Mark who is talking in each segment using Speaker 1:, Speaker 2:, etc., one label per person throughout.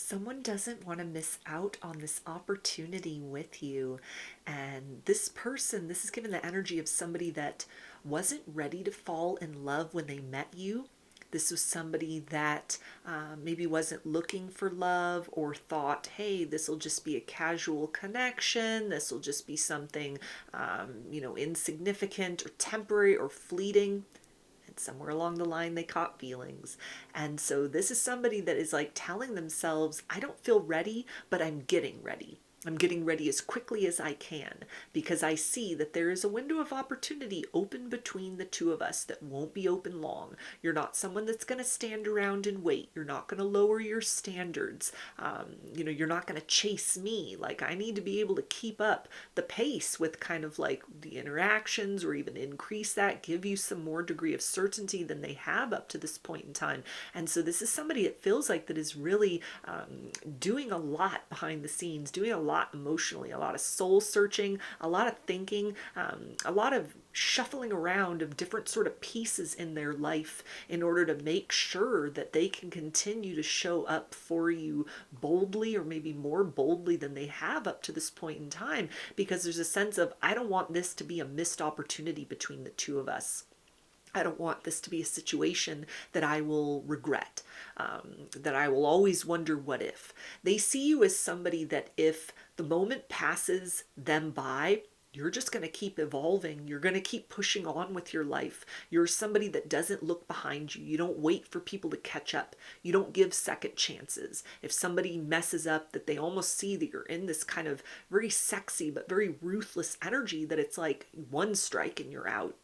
Speaker 1: Someone doesn't want to miss out on this opportunity with you. And this person, this is given the energy of somebody that wasn't ready to fall in love when they met you. This was somebody that maybe wasn't looking for love or thought, hey, this will just be a casual connection. This will just be something, insignificant or temporary or fleeting. And somewhere along the line, they caught feelings. And so this is somebody that is like telling themselves, I don't feel ready, but I'm getting ready. I'm getting ready as quickly as I can because I see that there is a window of opportunity open between the two of us that won't be open long. You're not someone that's going to stand around and wait. You're not going to lower your standards. You're not going to chase me. Like, I need to be able to keep up the pace with kind of like the interactions or even increase that, give you some more degree of certainty than they have up to this point in time. And so this is somebody it feels like that is really doing a lot behind the scenes, doing a lot emotionally, a lot of soul searching, a lot of thinking, a lot of shuffling around of different sort of pieces in their life in order to make sure that they can continue to show up for you boldly, or maybe more boldly than they have up to this point in time, because there's a sense of, I don't want this to be a missed opportunity between the two of us. I don't want this to be a situation that I will regret, that I will always wonder what if. They see you as somebody that if the moment passes them by, you're just going to keep evolving. You're going to keep pushing on with your life. You're somebody that doesn't look behind you. You don't wait for people to catch up. You don't give second chances. If somebody messes up, that they almost see that you're in this kind of very sexy but very ruthless energy, that it's like one strike and you're out,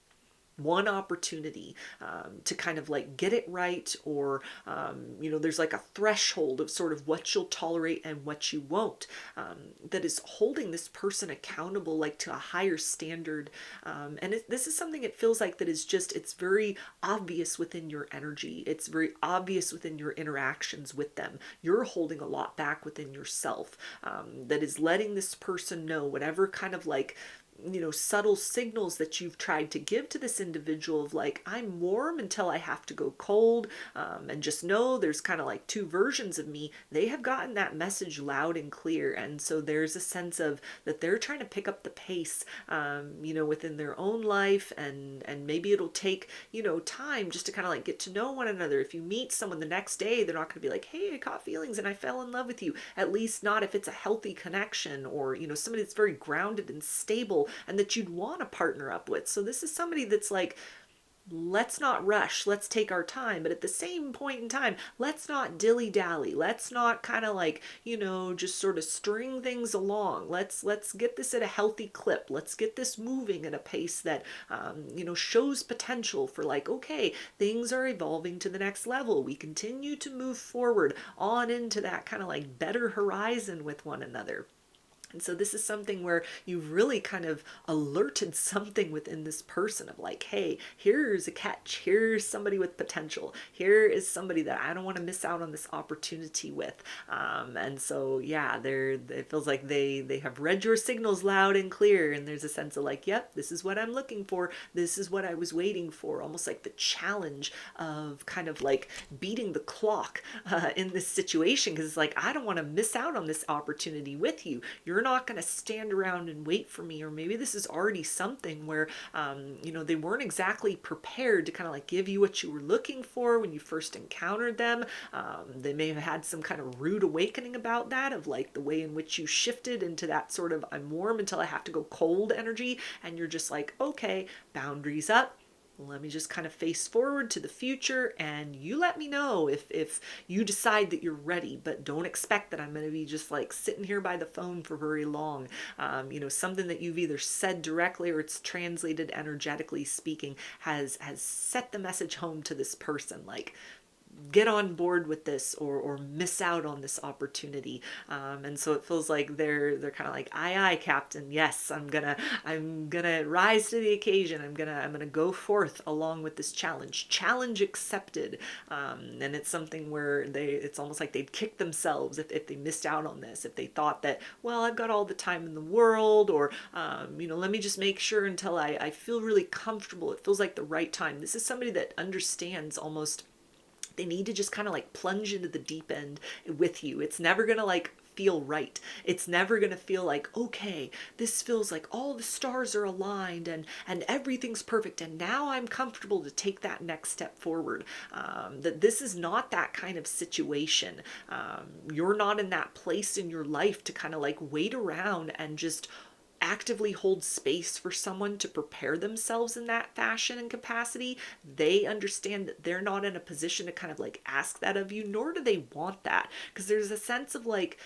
Speaker 1: one opportunity to kind of like get it right, or there's like a threshold of sort of what you'll tolerate and what you won't, that is holding this person accountable like to a higher standard. This is something it feels like that is just, it's very obvious within your energy. It's very obvious within your interactions with them. You're holding a lot back within yourself, that is letting this person know whatever kind of like subtle signals that you've tried to give to this individual of like, I'm warm until I have to go cold, and just know there's kind of like two versions of me. They have gotten that message loud and clear. And so there's a sense of that they're trying to pick up the pace, within their own life. And maybe it'll take, time just to kind of like get to know one another. If you meet someone the next day, they're not going to be like, hey, I caught feelings and I fell in love with you. At least not if it's a healthy connection, or, somebody that's very grounded and stable and that you'd want to partner up with. So this is somebody that's like, let's not rush, let's take our time, but at the same point in time, let's not dilly-dally, let's not kind of like, just sort of string things along. Let's get this at a healthy clip. Let's get this moving at a pace that shows potential for like, okay, things are evolving to the next level. We continue to move forward on into that kind of like better horizon with one another. And so this is something where you've really kind of alerted something within this person of like, hey, here's a catch. Here's somebody with potential. Here is somebody that I don't want to miss out on this opportunity with. And so, yeah, it feels like they have read your signals loud and clear. And there's a sense of like, yep, this is what I'm looking for. This is what I was waiting for. Almost like the challenge of kind of like beating the clock in this situation. Because it's like, I don't want to miss out on this opportunity with you. You're not going to stand around and wait for me. Or maybe this is already something where, they weren't exactly prepared to kind of like give you what you were looking for when you first encountered them. They may have had some kind of rude awakening about that, of like the way in which you shifted into that sort of, I'm warm until I have to go cold energy. And you're just like, okay, boundaries up. Let me just kind of face forward to the future, and you let me know if you decide that you're ready, but don't expect that I'm going to be just like sitting here by the phone for very long. Something that you've either said directly or it's translated energetically speaking has set the message home to this person, like, get on board with this, or miss out on this opportunity. And so it feels like they're kind of like, aye aye captain, yes, I'm gonna rise to the occasion. I'm gonna go forth along with this challenge accepted. And it's something where it's almost like they'd kick themselves if they missed out on this, if they thought that, well, I've got all the time in the world, or let me just make sure until I feel really comfortable, it feels like the right time. This is somebody that understands almost, They need to just kind of like plunge into the deep end with you. It's never going to like feel right. It's never going to feel like, okay, this feels like all the stars are aligned and everything's perfect and now I'm comfortable to take that next step forward. That this is not that kind of situation. You're not in that place in your life to kind of like wait around and just actively hold space for someone to prepare themselves in that fashion and capacity. They understand that they're not in a position to kind of like ask that of you, nor do they want that, because there's a sense of like,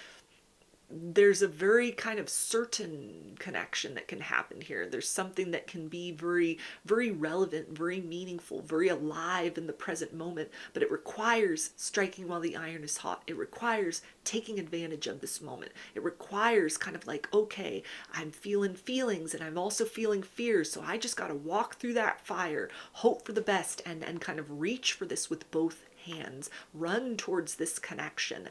Speaker 1: there's a very kind of certain connection that can happen here. There's something that can be very, very relevant, very meaningful, very alive in the present moment, but it requires striking while the iron is hot. It requires taking advantage of this moment. It requires kind of like, okay, I'm feeling feelings and I'm also feeling fears, so I just got to walk through that fire, hope for the best, and kind of reach for this with both hands, run towards this connection,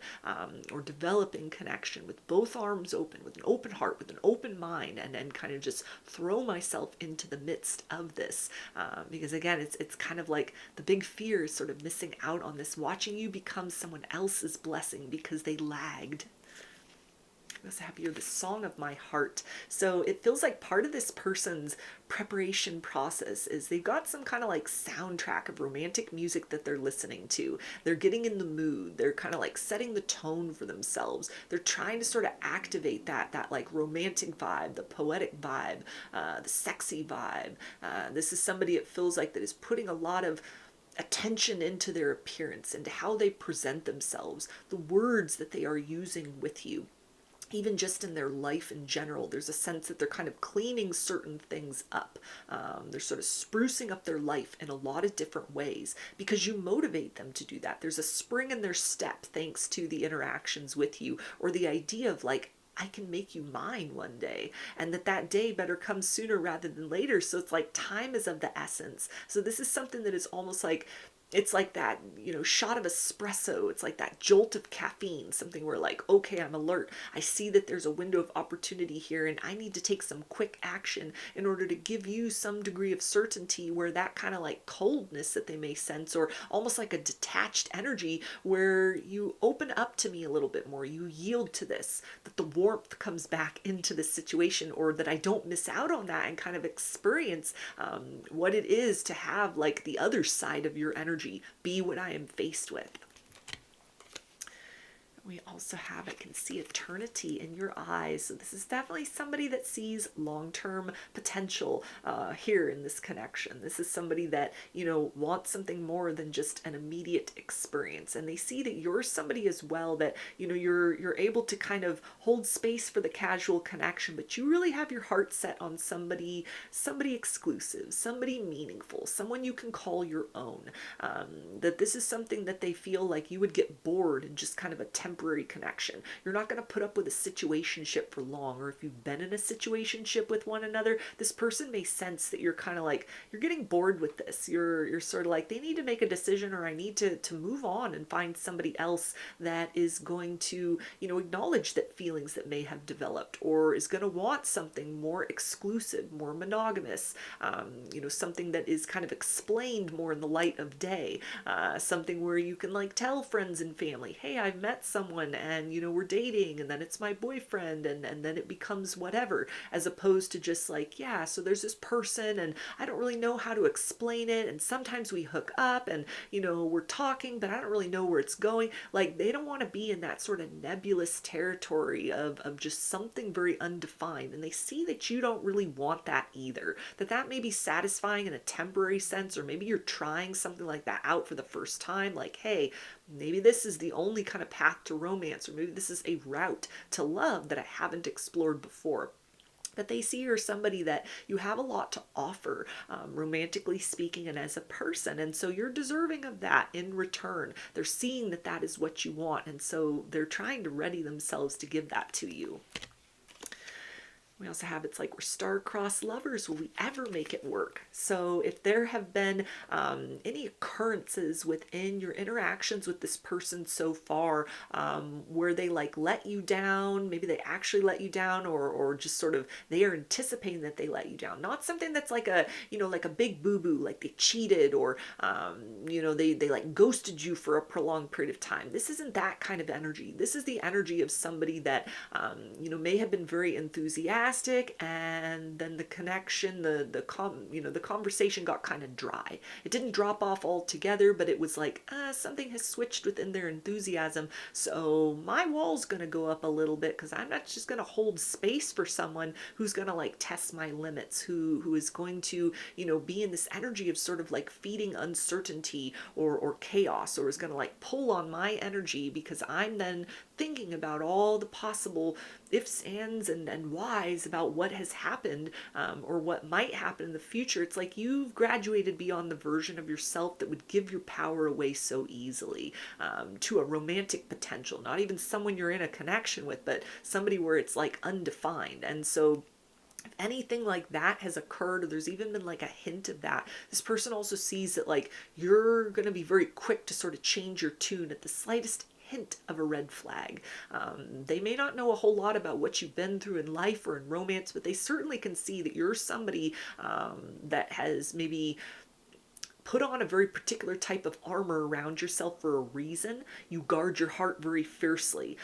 Speaker 1: or developing connection with both arms open, with an open heart, with an open mind, and then kind of just throw myself into the midst of this. Because again, it's kind of like the big fear is sort of missing out on this, watching you become someone else's blessing because they lagged. I was happier, the song of my heart. So it feels like part of this person's preparation process is they've got some kind of like soundtrack of romantic music that they're listening to. They're getting in the mood. They're kind of like setting the tone for themselves. They're trying to sort of activate that like romantic vibe, the poetic vibe, the sexy vibe. This is somebody, it feels like, that is putting a lot of attention into their appearance, into how they present themselves, the words that they are using with you. Even just in their life in general, there's a sense that they're kind of cleaning certain things up. They're sort of sprucing up their life in a lot of different ways because you motivate them to do that. There's a spring in their step thanks to the interactions with you, or the idea of like, I can make you mine one day, and that day better come sooner rather than later. So it's like time is of the essence. So this is something that is almost like, it's like that, shot of espresso. It's like that jolt of caffeine, something where like, okay, I'm alert. I see that there's a window of opportunity here and I need to take some quick action in order to give you some degree of certainty, where that kind of like coldness that they may sense, or almost like a detached energy, where you open up to me a little bit more, you yield to this, that the warmth comes back into the situation, or that I don't miss out on that and kind of experience what it is to have like the other side of your energy be what I am faced with. We also have, I can see eternity in your eyes. So this is definitely somebody that sees long-term potential here in this connection. This is somebody that, wants something more than just an immediate experience. And they see that you're somebody as well that, you're able to kind of hold space for the casual connection, but you really have your heart set on somebody exclusive, somebody meaningful, someone you can call your own. That this is something that they feel like you would get bored in just kind of a temporary connection. You're not going to put up with a situationship for long, or if you've been in a situationship with one another, this person may sense that you're kind of like, you're getting bored with this. You're sort of like, they need to make a decision, or I need to move on and find somebody else that is going to, acknowledge that feelings that may have developed, or is going to want something more exclusive, more monogamous, something that is kind of explained more in the light of day, something where you can like tell friends and family, hey, I've met someone and we're dating, and then it's my boyfriend, and then it becomes whatever, as opposed to just like, yeah, so there's this person and I don't really know how to explain it, and sometimes we hook up and we're talking, but I don't really know where it's going. Like, they don't want to be in that sort of nebulous territory of just something very undefined, and they see that you don't really want that either, that may be satisfying in a temporary sense, or maybe you're trying something like that out for the first time, like, hey, maybe this is the only kind of path to romance, or maybe this is a route to love that I haven't explored before. But they see you're somebody that you have a lot to offer, romantically speaking, and as a person. And so you're deserving of that in return. They're seeing that that is what you want. And so they're trying to ready themselves to give that to you. We also have, it's like we're star-crossed lovers. Will we ever make it work? So if there have been any occurrences within your interactions with this person so far, where they like let you down, maybe they actually let you down, or just sort of they are anticipating that they let you down. Not something that's like a, you know, like a big boo-boo, like they cheated, or you know, they like ghosted you for a prolonged period of time. This isn't that kind of energy. This is the energy of somebody that you know, may have been very enthusiastic, and then the connection, you know, the conversation got kind of dry. It didn't drop off altogether, but it was like something has switched within their enthusiasm. So my wall's gonna go up a little bit, because I'm not just gonna hold space for someone who's gonna like test my limits, who is going to, you know, be in this energy of sort of like feeding uncertainty or chaos, or is gonna like pull on my energy, because I'm then thinking about all the possible ifs, ands, and whys about what has happened, or what might happen in the future. It's like you've graduated beyond the version of yourself that would give your power away so easily, to a romantic potential, not even someone you're in a connection with, but somebody where it's like undefined. And so if anything like that has occurred, or there's even been like a hint of that, this person also sees that like you're going to be very quick to sort of change your tune at the slightest hint of a red flag. They may not know a whole lot about what you've been through in life or in romance, but they certainly can see that you're somebody that has maybe put on a very particular type of armor around yourself for a reason. You guard your heart very fiercely.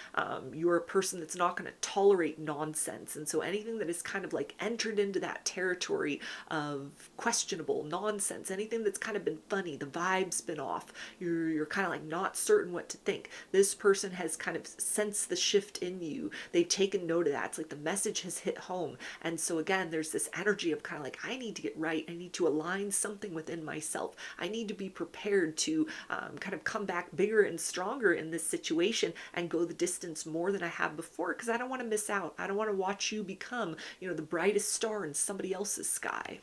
Speaker 1: You're a person that's not going to tolerate nonsense. And so anything that is kind of like entered into that territory of questionable nonsense, anything that's kind of been funny, the vibe's been off, you're kind of like not certain what to think. This person has kind of sensed the shift in you. They've taken note of that. It's like the message has hit home. And so again, there's this energy of kind of like, I need to get right. I need to align something within myself. I need to be prepared to kind of come back bigger and stronger in this situation and go the distance more than I have before, because I don't want to miss out. I don't want to watch you become, you know, the brightest star in somebody else's sky.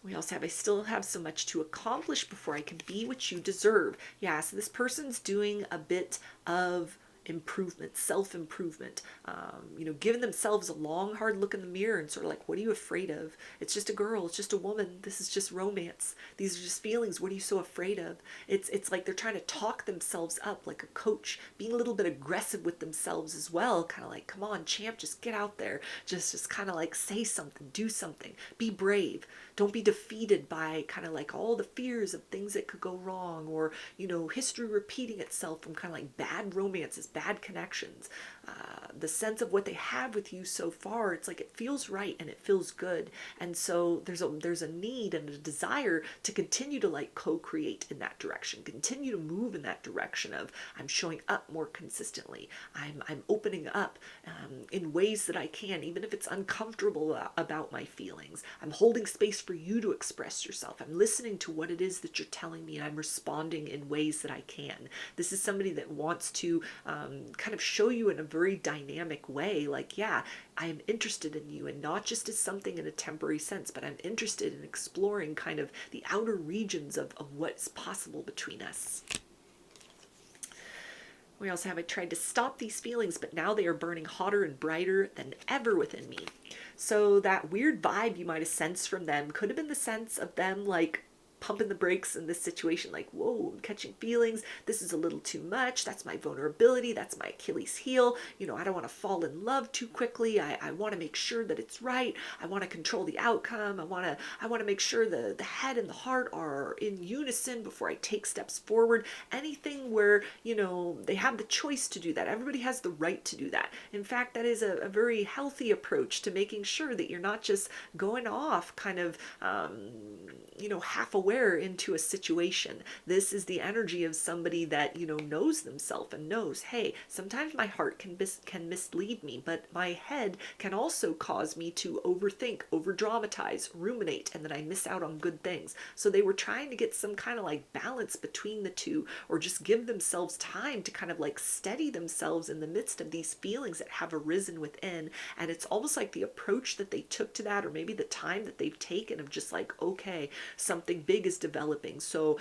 Speaker 1: We also have, I still have so much to accomplish before I can be what you deserve. Yeah, so this person's doing a bit of improvement, self-improvement, you know, giving themselves a long, hard look in the mirror and sort of like, what are you afraid of? It's just a girl. It's just a woman. This is just romance. These are just feelings. What are you so afraid of? It's like they're trying to talk themselves up like a coach, being a little bit aggressive with themselves as well. Kind of like, come on, champ, just get out there. Just kind of like say something, do something, be brave. Don't be defeated by kind of like all the fears of things that could go wrong, or, you know, history repeating itself from kind of like bad romances, bad connections. The sense of what they have with you so far, it's like it feels right and it feels good. And so there's a need and a desire to continue to like co-create in that direction, continue to move in that direction of, I'm showing up more consistently. I'm opening up in ways that I can, even if it's uncomfortable about my feelings. I'm holding space for you to express yourself. I'm listening to what it is that you're telling me, and I'm responding in ways that I can. This is somebody that wants to kind of show you in a very dynamic way, like, yeah, I am interested in you, and not just as something in a temporary sense, but I'm interested in exploring kind of the outer regions of what's possible between us. We also have, I tried to stop these feelings, but now they are burning hotter and brighter than ever within me. So that weird vibe you might have sensed from them could have been the sense of them like pumping the brakes in this situation, like, whoa, I'm catching feelings, this is a little too much, that's my vulnerability, that's my Achilles heel, you know, I don't want to fall in love too quickly, I want to make sure that it's right, I want to control the outcome, I want to make sure the head and the heart are in unison before I take steps forward. Anything where, you know, they have the choice to do that. Everybody has the right to do that. In fact, that is a very healthy approach to making sure that you're not just going off kind of you know, half aware into a situation. This is the energy of somebody that, you know, knows themselves and knows, hey, sometimes my heart can mislead me, but my head can also cause me to overthink, over dramatize, ruminate, and then I miss out on good things. So they were trying to get some kind of like balance between the two, or just give themselves time to kind of like steady themselves in the midst of these feelings that have arisen within. And it's almost like the approach that they took to that, or maybe the time that they've taken of just like, okay, something big big is developing. So,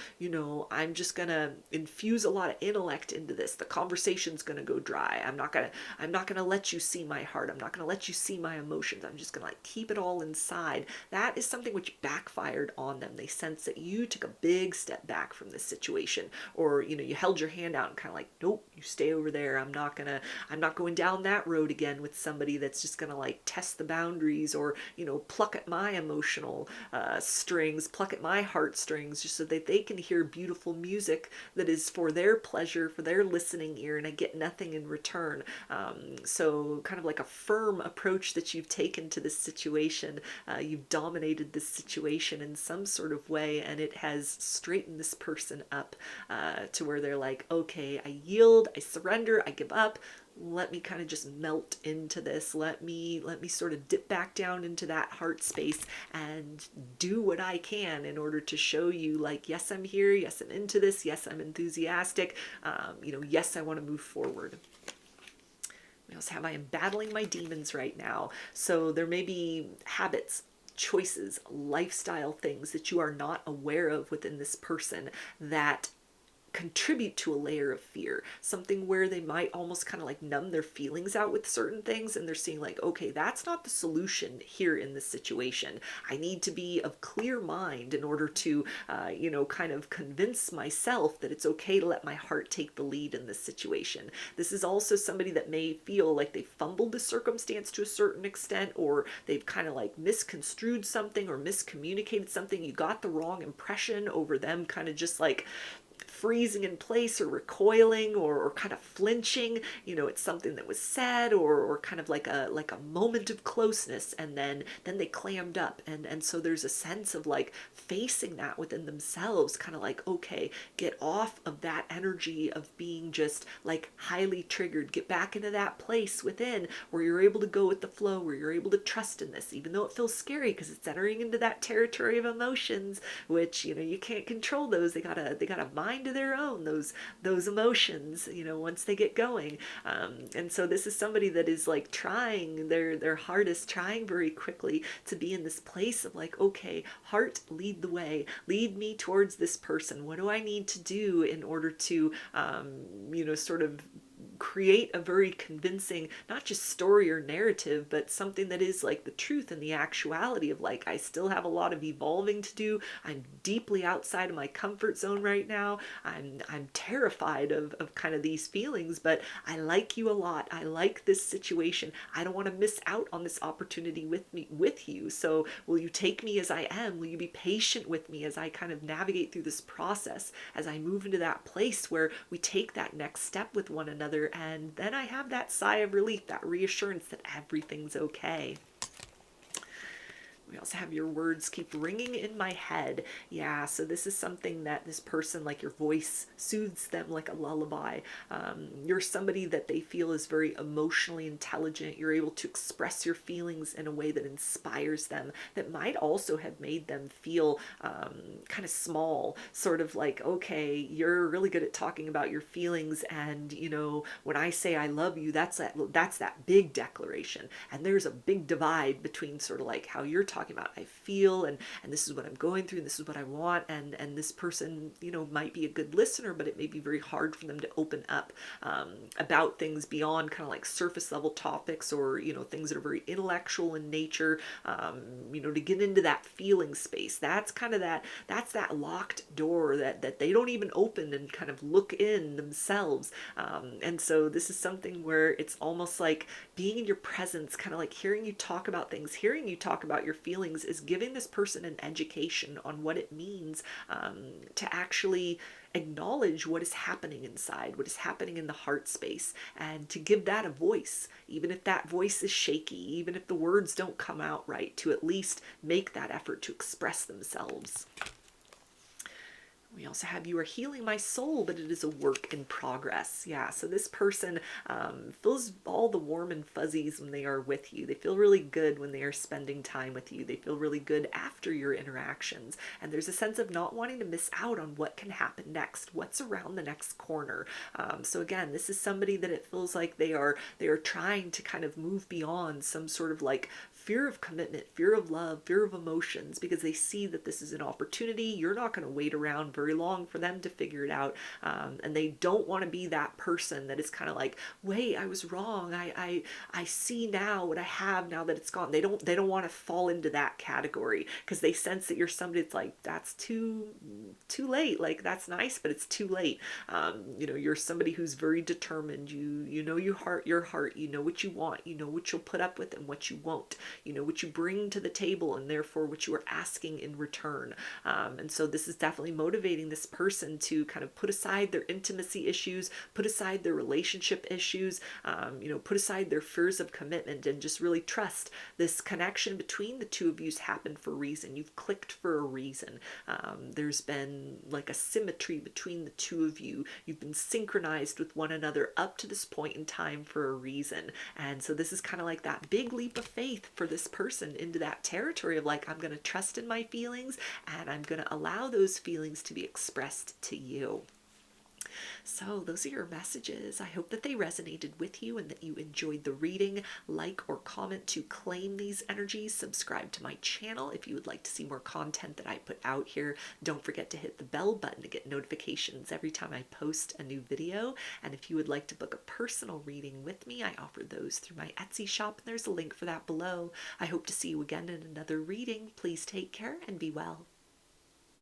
Speaker 1: I'm just gonna infuse a lot of intellect into this. The conversation's gonna go dry. I'm not gonna let you see my heart. I'm not gonna let you see my emotions. I'm just gonna like keep it all inside. That is something which backfired on them. They sense that you took a big step back from this situation, or you held your hand out and kind of like, nope, you stay over there. I'm not going down that road again with somebody that's just gonna like test the boundaries, or pluck at my emotional strings, pluck at my heartstrings, just so that they can hear beautiful music that is for their pleasure, for their listening ear, and I get nothing in return. So kind of like a firm approach that you've taken to this situation. You've dominated this situation in some sort of way, and it has straightened this person up to where they're like, okay, I yield, I surrender, I give up. Let me kind of just melt into this. Let me sort of dip back down into that heart space and do what I can in order to show you, like, yes, I'm here. Yes, I'm into this. Yes, I'm enthusiastic. Yes, I want to move forward. We also have, I am battling my demons right now. So there may be habits, choices, lifestyle things that you are not aware of within this person that contribute to a layer of fear, something where they might almost kind of like numb their feelings out with certain things, and they're seeing like, okay, that's not the solution here in this situation. I need to be of clear mind in order to kind of convince myself that it's okay to let my heart take the lead in this situation. This is also somebody that may feel like they fumbled the circumstance to a certain extent, or they've kind of like misconstrued something or miscommunicated something. You got the wrong impression over them kind of just like freezing in place or recoiling, or kind of flinching. It's something that was said, or kind of like a moment of closeness, and then they clammed up, and so there's a sense of like facing that within themselves, kind of like, okay, get off of that energy of being just like highly triggered, get back into that place within where you're able to go with the flow, where you're able to trust in this, even though it feels scary because it's entering into that territory of emotions, which you can't control those. They got a mind of their own, those emotions, once they get going. And so this is somebody that is like trying their hardest, trying very quickly to be in this place of like, okay, heart, lead the way, lead me towards this person. What do I need to do in order to sort of create a very convincing, not just story or narrative, but something that is like the truth and the actuality of like, I still have a lot of evolving to do. I'm deeply outside of my comfort zone right now. I'm terrified of kind of these feelings, but I like you a lot. I like this situation. I don't want to miss out on this opportunity with you. So will you take me as I am? Will you be patient with me as I kind of navigate through this process, as I move into that place where we take that next step with one another, and then I have that sigh of relief, that reassurance that everything's okay. We also have your words keep ringing in my head. Yeah, so this is something that this person, like your voice soothes them like a lullaby. You're somebody that they feel is very emotionally intelligent. You're able to express your feelings in a way that inspires them, that might also have made them feel kind of small, sort of like, okay, you're really good at talking about your feelings, and when I say I love you, that's that big declaration. And there's a big divide between sort of like how you're talking about I feel, and this is what I'm going through, and this is what I want, and this person might be a good listener, but it may be very hard for them to open up about things beyond kind of like surface level topics, or things that are very intellectual in nature. To get into that feeling space, that's that locked door that they don't even open and kind of look in themselves. And so this is something where it's almost like being in your presence, kind of like hearing you talk about things, hearing you talk about your feelings, is giving this person an education on what it means to actually acknowledge what is happening inside, what is happening in the heart space, and to give that a voice, even if that voice is shaky, even if the words don't come out right, to at least make that effort to express themselves. We also have, you are healing my soul, but it is a work in progress. Yeah, so this person feels all the warm and fuzzies when they are with you. They feel really good when they are spending time with you. They feel really good after your interactions. And there's a sense of not wanting to miss out on what can happen next, what's around the next corner. So again, this is somebody that it feels like they are trying to kind of move beyond some sort of like fear of commitment, fear of love, fear of emotions, because they see that this is an opportunity. You're not going to wait around very long for them to figure it out. And they don't want to be that person that is kind of like, wait, I was wrong. I see now what I have now that it's gone. They don't want to fall into that category, because they sense that you're somebody that's like, that's too late. Like, that's nice, but it's too late. You're somebody who's very determined. You know your heart. You know what you want. You know what you'll put up with and what you won't. You know what you bring to the table, and therefore what you are asking in return. And so this is definitely motivating this person to kind of put aside their intimacy issues, put aside their relationship issues, put aside their fears of commitment, and just really trust this connection between the two of you's happened for a reason. You've clicked for a reason. There's been like a symmetry between the two of you. You've been synchronized with one another up to this point in time for a reason. And so this is kind of like that big leap of faith for this person into that territory of like, I'm going to trust in my feelings, and I'm going to allow those feelings to be expressed to you. So those are your messages. I hope that they resonated with you and that you enjoyed the reading. Like or comment to claim these energies. Subscribe to my channel if you would like to see more content that I put out here. Don't forget to hit the bell button to get notifications every time I post a new video. And if you would like to book a personal reading with me, I offer those through my Etsy shop, and there's a link for that below. I hope to see you again in another reading. Please take care and be well.